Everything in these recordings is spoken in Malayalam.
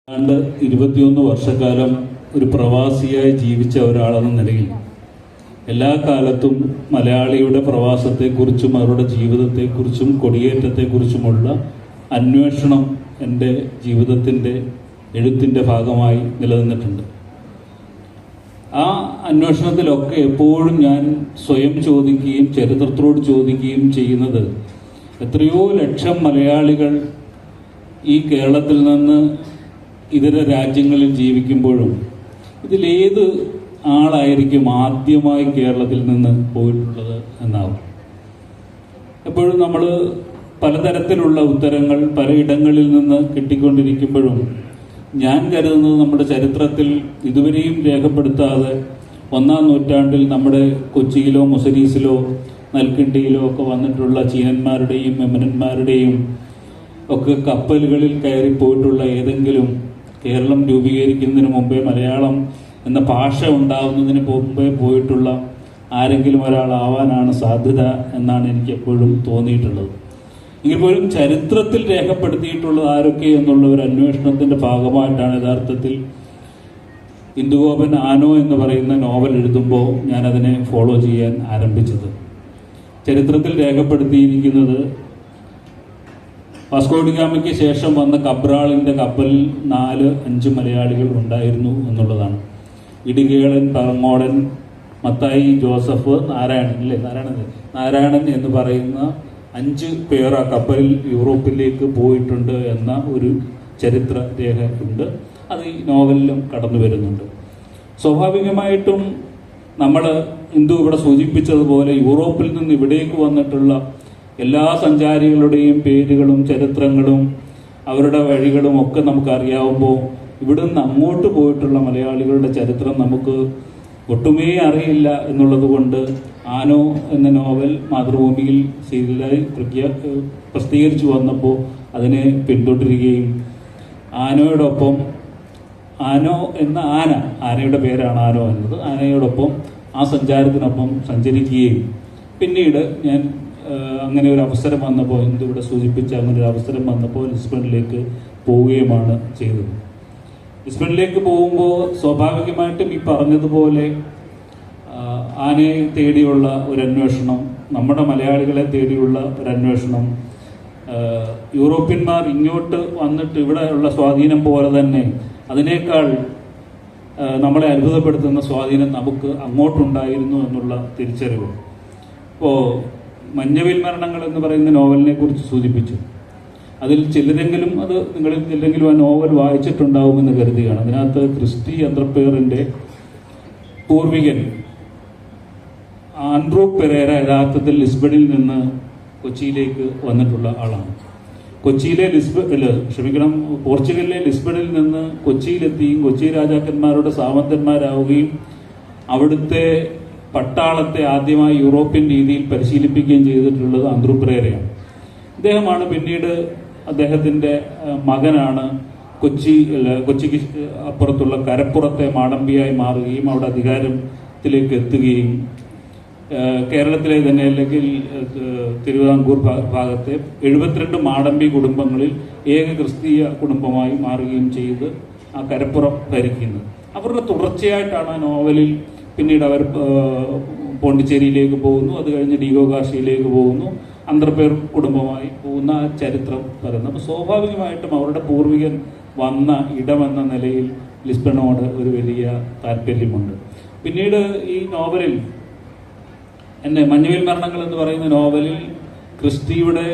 ഏതാണ്ട് 21 വർഷക്കാലം ഒരു പ്രവാസിയായി ജീവിച്ച ഒരാളെന്ന നിലയിൽ എല്ലാ കാലത്തും മലയാളിയുടെ പ്രവാസത്തെക്കുറിച്ചും അവരുടെ ജീവിതത്തെക്കുറിച്ചും കൊടിയേറ്റത്തെക്കുറിച്ചുമുള്ള അന്വേഷണം എൻ്റെ ജീവിതത്തിൻ്റെ എഴുത്തിൻ്റെ ഭാഗമായി നിലനിന്നിട്ടുണ്ട്. ആ അന്വേഷണത്തിലൊക്കെ എപ്പോഴും ഞാൻ സ്വയം ചോദിക്കുകയും ചരിത്രത്തോട് ചോദിക്കുകയും ചെയ്യുന്നത്, എത്രയോ ലക്ഷം മലയാളികൾ ഈ കേരളത്തിൽ നിന്ന് ഇതര രാജ്യങ്ങളിൽ ജീവിക്കുമ്പോഴും ഇതിലേത് ആളായിരിക്കും ആദ്യമായി കേരളത്തിൽ നിന്ന് പോയിട്ടുള്ളത് എന്നാവും. എപ്പോഴും നമ്മൾ പലതരത്തിലുള്ള ഉത്തരങ്ങൾ പലയിടങ്ങളിൽ നിന്ന് കിട്ടിക്കൊണ്ടിരിക്കുമ്പോഴും ഞാൻ കരുതുന്നത് നമ്മുടെ ചരിത്രത്തിൽ ഇതുവരെയും രേഖപ്പെടുത്താതെ 1-ാം നൂറ്റാണ്ടിൽ നമ്മുടെ കൊച്ചിയിലോ മുസരീസിലോ നൽകിണ്ടിയിലോ ഒക്കെ വന്നിട്ടുള്ള ചീനന്മാരുടെയും യമനന്മാരുടെയും ഒക്കെ കപ്പലുകളിൽ കയറി പോയിട്ടുള്ള ഏതെങ്കിലും കേരളം രൂപീകരിക്കുന്നതിന് മുമ്പേ മലയാളം എന്ന ഭാഷ ഉണ്ടാവുന്നതിന് മുമ്പേ പോയിട്ടുള്ള ആരെങ്കിലും ഒരാളാവാനാണ് സാധ്യത എന്നാണ് എനിക്ക് എപ്പോഴും തോന്നിയിട്ടുള്ളത്. എങ്കിൽ പോലും ചരിത്രത്തിൽ രേഖപ്പെടുത്തിയിട്ടുള്ളത് ആരൊക്കെ എന്നുള്ള ഒരു അന്വേഷണത്തിന്റെ ഭാഗമായിട്ടാണ് യഥാർത്ഥത്തിൽ ഇന്ദുഗോപൻ ആനോ എന്ന് പറയുന്ന നോവൽ എഴുതുമ്പോൾ ഞാനതിനെ ഫോളോ ചെയ്യാൻ ആരംഭിച്ചത്. ചരിത്രത്തിൽ രേഖപ്പെടുത്തിയിരിക്കുന്നത് വാസ്കോ ഡി ഗാമയ്ക്ക് ശേഷം വന്ന കബ്രാളിന്റെ കപ്പലിൽ 4-5 മലയാളികൾ ഉണ്ടായിരുന്നു എന്നുള്ളതാണ്. ഇടുകേളൻ, പറങ്ങോടൻ, മത്തായി ജോസഫ്, നാരായണൻ എന്ന് പറയുന്ന 5 പേർ ആ കപ്പലിൽ യൂറോപ്പിലേക്ക് പോയിട്ടുണ്ട് എന്ന ഒരു ചരിത്ര രേഖ ഉണ്ട്. അത് ഈ നോവലിലും കടന്നു വരുന്നുണ്ട്. സ്വാഭാവികമായിട്ടും നമ്മൾ ഇന്ദു ഇവിടെ സൂചിപ്പിച്ചതുപോലെ യൂറോപ്പിൽ നിന്ന് ഇവിടേക്ക് വന്നിട്ടുള്ള എല്ലാ സഞ്ചാരികളുടെയും പേരുകളും ചരിത്രങ്ങളും അവരുടെ വഴികളും ഒക്കെ നമുക്കറിയാവുമ്പോൾ ഇവിടുന്ന് അങ്ങോട്ട് പോയിട്ടുള്ള മലയാളികളുടെ ചരിത്രം നമുക്ക് ഒട്ടുമേ അറിയില്ല എന്നുള്ളത് കൊണ്ട് ആനോ എന്ന നോവൽ മാതൃഭൂമിയിൽ സീരിയലായി പ്രസിദ്ധീകരിച്ചു വന്നപ്പോൾ അതിനെ പിന്തുടരുകയും ആനയോടൊപ്പം ആനോ എന്ന ആനയുടെ പേരാണ് ആനോ എന്നത്, ആനയോടൊപ്പം ആ സഞ്ചാരത്തിനൊപ്പം സഞ്ചരിക്കുകയും പിന്നീട് ഞാൻ അങ്ങനെ ഒരു അവസരം വന്നപ്പോൾ ഇവിടെ സൂചിപ്പിച്ച അങ്ങനെ ഒരു അവസരം വന്നപ്പോൾ ലിസ്ബണിലേക്ക് പോവുകയുമാണ് ചെയ്തത്. ലിസ്ബണിലേക്ക് പോകുമ്പോൾ സ്വാഭാവികമായിട്ടും ഈ പറഞ്ഞതുപോലെ ആനയെ തേടിയുള്ള ഒരു അന്വേഷണം, നമ്മുടെ മലയാളികളെ തേടിയുള്ള ഒരു അന്വേഷണം, യൂറോപ്യന്മാർ ഇങ്ങോട്ട് വന്നിട്ട് ഇവിടെ ഉള്ള സ്വാധീനം പോലെ തന്നെ അതിനേക്കാൾ നമ്മളെ അത്ഭുതപ്പെടുത്തുന്ന സ്വാധീനം നമുക്ക് അങ്ങോട്ടുണ്ടായിരുന്നു എന്നുള്ള തിരിച്ചറിവ്. ഇപ്പോൾ മഞ്ഞവിൽ മരണങ്ങൾ എന്ന് പറയുന്ന നോവലിനെ കുറിച്ച് സൂചിപ്പിച്ചു. അതിൽ ചിലരെങ്കിലും നിങ്ങളിൽ ചിലരെങ്കിലും ആ നോവൽ വായിച്ചിട്ടുണ്ടാവുമെന്ന് കരുതുകയാണ്. അതിനകത്ത് ക്രിസ്റ്റി അന്ത്രപ്പേറിൻ്റെ പൂർവികൻ ആൻഡ്രൂ പെരേര യഥാർത്ഥത്തിൽ ലിസ്ബണിൽ നിന്ന് കൊച്ചിയിലേക്ക് വന്നിട്ടുള്ള ആളാണ്. പോർച്ചുഗലിലെ ലിസ്ബണിൽ നിന്ന് കൊച്ചിയിലെത്തുകയും കൊച്ചി രാജാക്കന്മാരുടെ സാമന്തന്മാരാവുകയും അവിടുത്തെ പട്ടാളത്തെ ആദ്യമായി യൂറോപ്യൻ രീതിയിൽ പരിശീലിപ്പിക്കുകയും ചെയ്തിട്ടുള്ളത് ആൻഡ്രൂ പെരേരയാണ്. ഇദ്ദേഹമാണ് പിന്നീട് അദ്ദേഹത്തിൻ്റെ മകനാണ് കൊച്ചിക്ക് അപ്പുറത്തുള്ള കരപ്പുറത്തെ മാടമ്പിയായി മാറുകയും അവിടെ അധികാരത്തിലേക്ക് എത്തുകയും കേരളത്തിലെ തന്നെ അല്ലെങ്കിൽ തിരുവിതാംകൂർ ഭാഗത്തെ 72 മാടമ്പി കുടുംബങ്ങളിൽ ഏക ക്രിസ്തീയ കുടുംബമായി മാറുകയും ചെയ്ത് ആ കരപ്പുറം ഭരിക്കുന്നത്. അവരുടെ തുടർച്ചയായിട്ടാണ് ആ നോവലിൽ പിന്നീട് അവർ പോണ്ടിച്ചേരിയിലേക്ക് പോകുന്നു, അത് കഴിഞ്ഞ് ഡീഗോ ഗാർഷ്യയിലേക്ക് പോകുന്നു, അന്ത്രപ്പേർ കുടുംബമായി പോകുന്ന ആ ചരിത്രം പറയുന്നു. അപ്പോൾ സ്വാഭാവികമായിട്ടും അവരുടെ പൂർവികൻ വന്ന ഇടമെന്ന നിലയിൽ ലിസ്ബണോട് ഒരു വലിയ താല്പര്യമുണ്ട്. പിന്നീട് ഈ നോവലിൽ മഞ്ഞുവിൽ മരണങ്ങൾ എന്ന് പറയുന്ന നോവലിൽ ക്രിസ്റ്റിയുടെ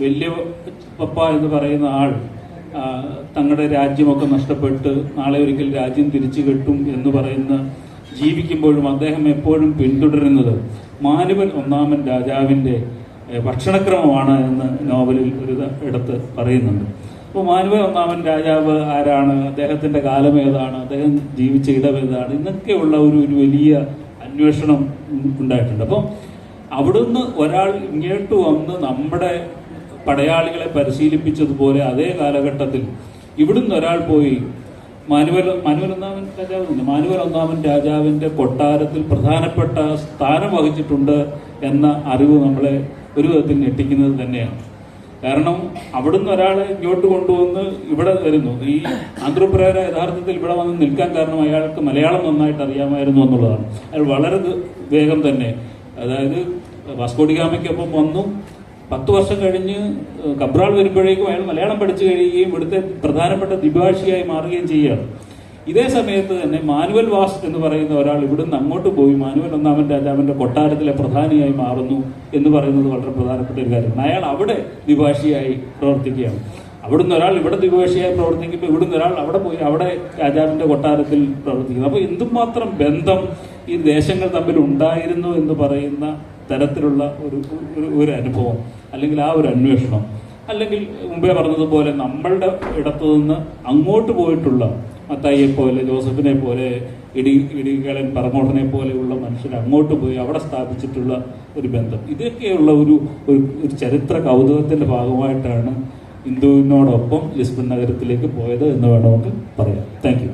വലിയ പപ്പ എന്ന് പറയുന്ന ആൾ തങ്ങളുടെ രാജ്യമൊക്കെ നഷ്ടപ്പെട്ട് നാളെ ഒരിക്കൽ രാജ്യം തിരിച്ചു കെട്ടും എന്ന് പറയുന്ന ജീവിക്കുമ്പോഴും അദ്ദേഹം എപ്പോഴും പിന്തുടരുന്നത് മാനുവൽ 1-ാമൻ രാജാവിൻ്റെ ഭക്ഷണക്രമമാണ് എന്ന് നോവലിൽ ഒരു ഇടത്ത് പറയുന്നുണ്ട്. അപ്പോൾ മാനുവൽ 1-ാമൻ രാജാവ് ആരാണ്, അദ്ദേഹത്തിൻ്റെ കാലം ഏതാണ്, അദ്ദേഹം ജീവിച്ച ഇടം ഏതാണ്, ഇന്നൊക്കെയുള്ള ഒരു വലിയ അന്വേഷണം ഉണ്ടായിട്ടുണ്ട്. അപ്പം അവിടുന്ന് ഒരാൾ ഇങ്ങോട്ട് വന്ന് നമ്മുടെ പടയാളികളെ പരിശീലിപ്പിച്ചതുപോലെ അതേ കാലഘട്ടത്തിൽ ഇവിടുന്ന് ഒരാൾ പോയി മാനുവൽ 1-ാമൻ രാജാവിൻ്റെ കൊട്ടാരത്തിൽ പ്രധാനപ്പെട്ട സ്ഥാനം വഹിച്ചിട്ടുണ്ട് എന്ന അറിവ് നമ്മളെ ഒരു വിധത്തിൽ ഞെട്ടിക്കുന്നത് തന്നെയാണ്. കാരണം അവിടുന്ന് ഒരാളെ ഇങ്ങോട്ട് കൊണ്ടുവന്ന് ഇവിടെ വരുന്നു. ഈ ആന്ത്രോ പെരേര യഥാർത്ഥത്തിൽ ഇവിടെ വന്ന് നിൽക്കാൻ കാരണം അയാൾക്ക് മലയാളം നന്നായിട്ട് അറിയാമായിരുന്നു എന്നുള്ളതാണ്. അയാൾ വളരെ വേഗം തന്നെ, അതായത് വാസ്കോ ഡി ഗാമയ്ക്കൊപ്പം വന്നു. 10 വർഷം കഴിഞ്ഞ് കബ്രാൾ വരുമ്പോഴേക്കും അയാൾ മലയാളം പഠിച്ചു കഴിയുകയും ഇവിടുത്തെ പ്രധാനപ്പെട്ട ദ്വിഭാഷിയായി മാറുകയും ചെയ്യുകയാണ്. ഇതേ സമയത്ത് തന്നെ മാനുവൽ വാസ് എന്ന് പറയുന്ന ഒരാൾ ഇവിടുന്ന് അങ്ങോട്ട് പോയി മാനുവൽ ഒന്നാമൻ രാജാവിന്റെ കൊട്ടാരത്തിലെ പ്രധാനിയായി മാറുന്നു എന്ന് പറയുന്നത് വളരെ പ്രധാനപ്പെട്ട ഒരു കാര്യമാണ്. അയാൾ അവിടെ ദ്വിഭാഷിയായി പ്രവർത്തിക്കുകയാണ്. അവിടുന്ന് ഒരാൾ ഇവിടെ ദ്വിഭാഷിയായി പ്രവർത്തിക്കുമ്പോൾ ഇവിടുന്ന് ഒരാൾ അവിടെ പോയി അവിടെ രാജാവിന്റെ കൊട്ടാരത്തിൽ പ്രവർത്തിക്കുന്നു. അപ്പോൾ എന്തുമാത്രം ബന്ധം ഈ ദേശങ്ങൾ തമ്മിൽ ഉണ്ടായിരുന്നു എന്ന് പറയുന്ന തരത്തിലുള്ള ഒരു അനുഭവം, അല്ലെങ്കിൽ ആ ഒരു അന്വേഷണം, അല്ലെങ്കിൽ മുമ്പേ പറഞ്ഞതുപോലെ നമ്മളുടെ ഇടത്തു നിന്ന് അങ്ങോട്ട് പോയിട്ടുള്ള മത്തായിയെ പോലെ, ജോസഫിനെ പോലെ, ഇടികളൻ പറങ്ങോട്ടനെ പോലെയുള്ള മനുഷ്യർ അങ്ങോട്ട് പോയി അവിടെ സ്ഥാപിച്ചിട്ടുള്ള ഒരു ബന്ധം, ഇതൊക്കെയുള്ള ഒരു ചരിത്ര കൗതുകത്തിന്റെ ഭാഗമായിട്ടാണ് ഇന്ദുവിനോടൊപ്പം ലിസ്ബൺ നഗരത്തിലേക്ക് പോയത് എന്ന് വേണം നമുക്ക് പറയാം. Thank you.